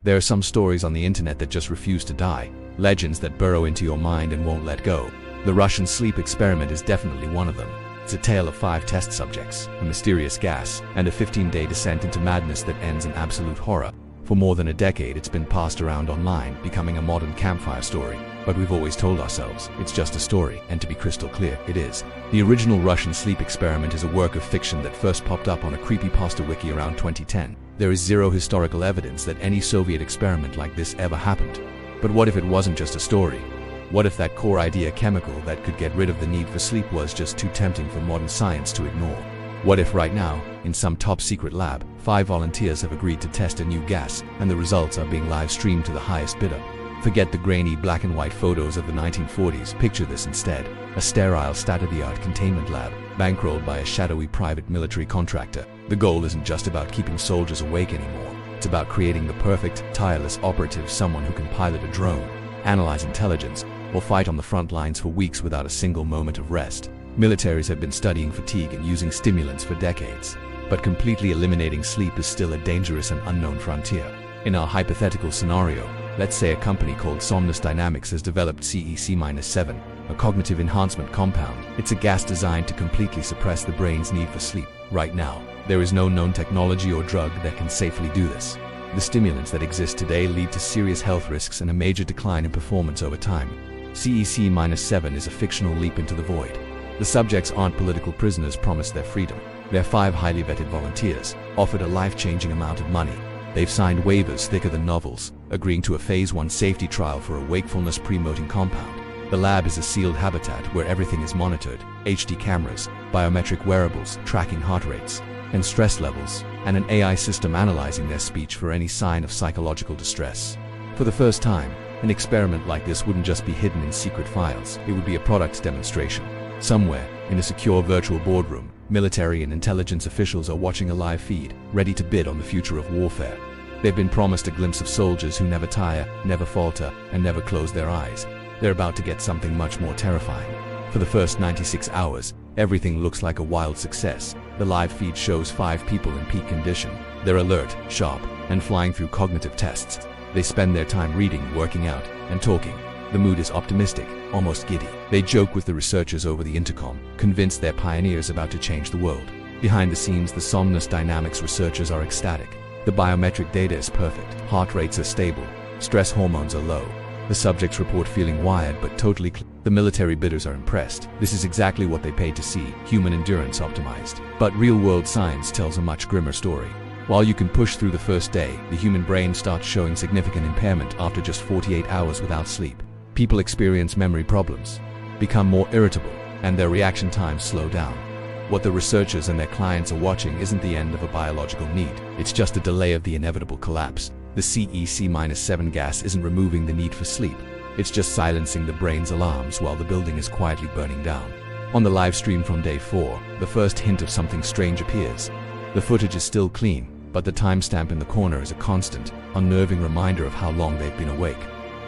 There are some stories on the internet that just refuse to die, legends that burrow into your mind and won't let go. The Russian sleep experiment is definitely one of them. It's a tale of 5 test subjects, a mysterious gas, and a 15-day descent into madness that ends in absolute horror. For more than a decade, it's been passed around online, becoming a modern campfire story. But we've always told ourselves, it's just a story, and to be crystal clear, it is. The original Russian sleep experiment is a work of fiction that first popped up on a creepypasta wiki around 2010. There is zero historical evidence that any Soviet experiment like this ever happened. But what if it wasn't just a story? What if that core idea chemical that could get rid of the need for sleep was just too tempting for modern science to ignore? What if right now, in some top-secret lab, 5 volunteers have agreed to test a new gas, and the results are being live-streamed to the highest bidder? Forget the grainy black-and-white photos of the 1940s, picture this instead: a sterile, state-of-the-art containment lab, bankrolled by a shadowy private military contractor. The goal isn't just about keeping soldiers awake anymore. It's about creating the perfect, tireless operative, someone who can pilot a drone, analyze intelligence, or fight on the front lines for weeks without a single moment of rest. Militaries have been studying fatigue and using stimulants for decades, but completely eliminating sleep is still a dangerous and unknown frontier. In our hypothetical scenario, let's say a company called Somnus Dynamics has developed CEC-7, a cognitive enhancement compound. It's a gas designed to completely suppress the brain's need for sleep. Right now, there is no known technology or drug that can safely do this. The stimulants that exist today lead to serious health risks and a major decline in performance over time. CEC-7 is a fictional leap into the void. The subjects aren't political prisoners promised their freedom. They're 5 highly vetted volunteers, offered a life-changing amount of money. They've signed waivers thicker than novels, agreeing to a Phase 1 safety trial for a wakefulness-promoting compound. The lab is a sealed habitat where everything is monitored: HD cameras, biometric wearables tracking heart rates and stress levels, and an AI system analyzing their speech for any sign of psychological distress. For the first time, an experiment like this wouldn't just be hidden in secret files, it would be a product demonstration. Somewhere, in a secure virtual boardroom, military and intelligence officials are watching a live feed, ready to bid on the future of warfare. They've been promised a glimpse of soldiers who never tire, never falter, and never close their eyes. They're about to get something much more terrifying. For the first 96 hours, everything looks like a wild success. The live feed shows 5 people in peak condition. They're alert, sharp, and flying through cognitive tests. They spend their time reading, working out, and talking. The mood is optimistic, almost giddy. They joke with the researchers over the intercom, convinced they're pioneers about to change the world. Behind the scenes, the Somnus Dynamics researchers are ecstatic. The biometric data is perfect, heart rates are stable, stress hormones are low. The subjects report feeling wired but totally clear. The military bidders are impressed. This is exactly what they paid to see, human endurance optimized. But real-world science tells a much grimmer story. While you can push through the first day, the human brain starts showing significant impairment after just 48 hours without sleep. People experience memory problems, become more irritable, and their reaction times slow down. What the researchers and their clients are watching isn't the end of a biological need. It's just a delay of the inevitable collapse. The CEC-7 gas isn't removing the need for sleep. It's just silencing the brain's alarms while the building is quietly burning down. On the live stream from day 4, the first hint of something strange appears. The footage is still clean, but the timestamp in the corner is a constant, unnerving reminder of how long they've been awake.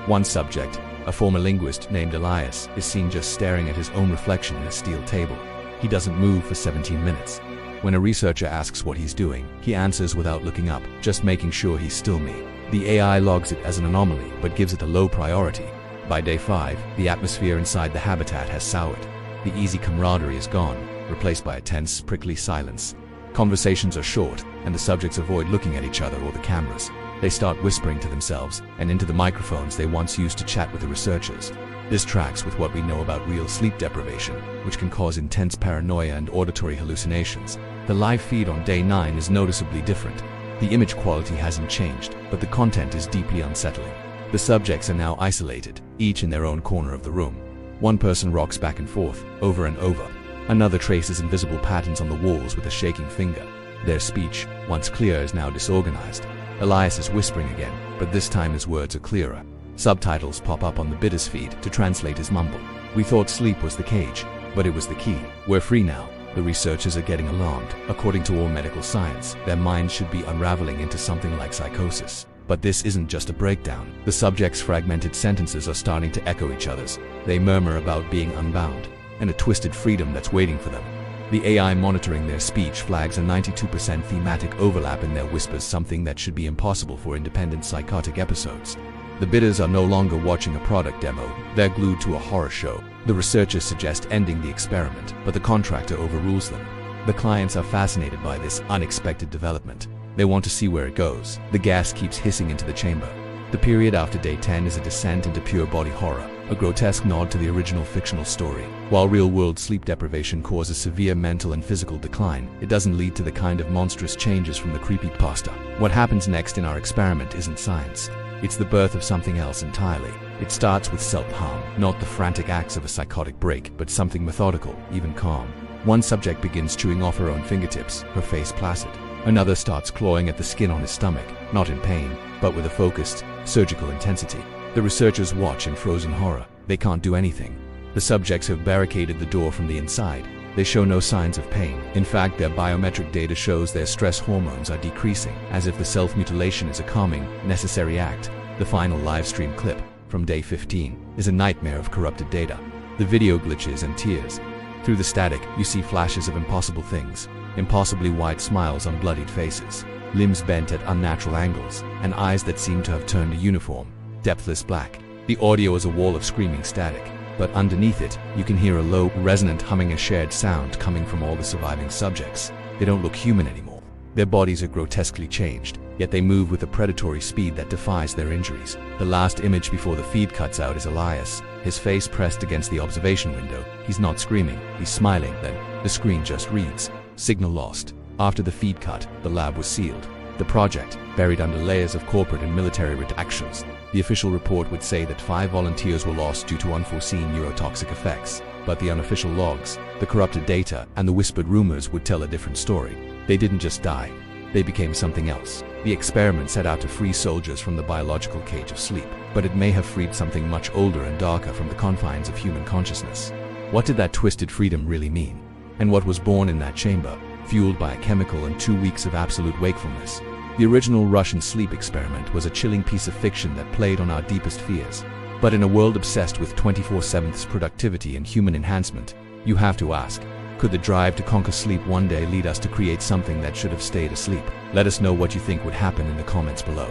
One subject, a former linguist named Elias, is seen just staring at his own reflection in a steel table. He doesn't move for 17 minutes. When a researcher asks what he's doing, he answers without looking up, just making sure he's still me. The AI logs it as an anomaly, but gives it a low priority. By day 5, the atmosphere inside the habitat has soured. The easy camaraderie is gone, replaced by a tense, prickly silence. Conversations are short, and the subjects avoid looking at each other or the cameras. They start whispering to themselves and into the microphones they once used to chat with the researchers. This tracks with what we know about real sleep deprivation, which can cause intense paranoia and auditory hallucinations. The live feed on day 9 is noticeably different. The image quality hasn't changed, but the content is deeply unsettling. The subjects are now isolated, each in their own corner of the room. One person rocks back and forth, over and over. Another traces invisible patterns on the walls with a shaking finger. Their speech, once clear, is now disorganized. Elias is whispering again, but this time his words are clearer. Subtitles pop up on the bidder's feed to translate his mumble. "We thought sleep was the cage, but it was the key. We're free now." The researchers are getting alarmed. According to all medical science, their minds should be unraveling into something like psychosis. But this isn't just a breakdown. The subjects' fragmented sentences are starting to echo each other's. They murmur about being unbound and a twisted freedom that's waiting for them. The AI monitoring their speech flags a 92% thematic overlap in their whispers, something that should be impossible for independent psychotic episodes. The bidders are no longer watching a product demo, they're glued to a horror show. The researchers suggest ending the experiment, but the contractor overrules them. The clients are fascinated by this unexpected development. They want to see where it goes. The gas keeps hissing into the chamber. The period after day 10 is a descent into pure body horror, a grotesque nod to the original fictional story. While real-world sleep deprivation causes severe mental and physical decline, it doesn't lead to the kind of monstrous changes from the creepypasta. What happens next in our experiment isn't science. It's the birth of something else entirely. It starts with self-harm, not the frantic acts of a psychotic break, but something methodical, even calm. One subject begins chewing off her own fingertips, her face placid. Another starts clawing at the skin on his stomach, not in pain, but with a focused, surgical intensity. The researchers watch in frozen horror. They can't do anything. The subjects have barricaded the door from the inside. They show no signs of pain. In fact, their biometric data shows their stress hormones are decreasing, as if the self-mutilation is a calming, necessary act. The final live stream clip, from day 15, is a nightmare of corrupted data. The video glitches and tears. Through the static, you see flashes of impossible things. Impossibly wide smiles on bloodied faces, limbs bent at unnatural angles, and eyes that seem to have turned a uniform, depthless black. The audio is a wall of screaming static, but underneath it, you can hear a low, resonant humming, a shared sound coming from all the surviving subjects. They don't look human anymore. Their bodies are grotesquely changed, yet they move with a predatory speed that defies their injuries. The last image before the feed cuts out is Elias, his face pressed against the observation window. He's not screaming, he's smiling. Then, the screen just reads, "Signal lost." After the feed cut, the lab was sealed. The project, buried under layers of corporate and military redactions. The official report would say that 5 volunteers were lost due to unforeseen neurotoxic effects. But the unofficial logs, the corrupted data, and the whispered rumors would tell a different story. They didn't just die. They became something else. The experiment set out to free soldiers from the biological cage of sleep, but it may have freed something much older and darker from the confines of human consciousness. What did that twisted freedom really mean? And what was born in that chamber, fueled by a chemical and 2 weeks of absolute wakefulness? The original Russian sleep experiment was a chilling piece of fiction that played on our deepest fears. But in a world obsessed with 24/7's productivity and human enhancement, you have to ask, could the drive to conquer sleep one day lead us to create something that should have stayed asleep? Let us know what you think would happen in the comments below.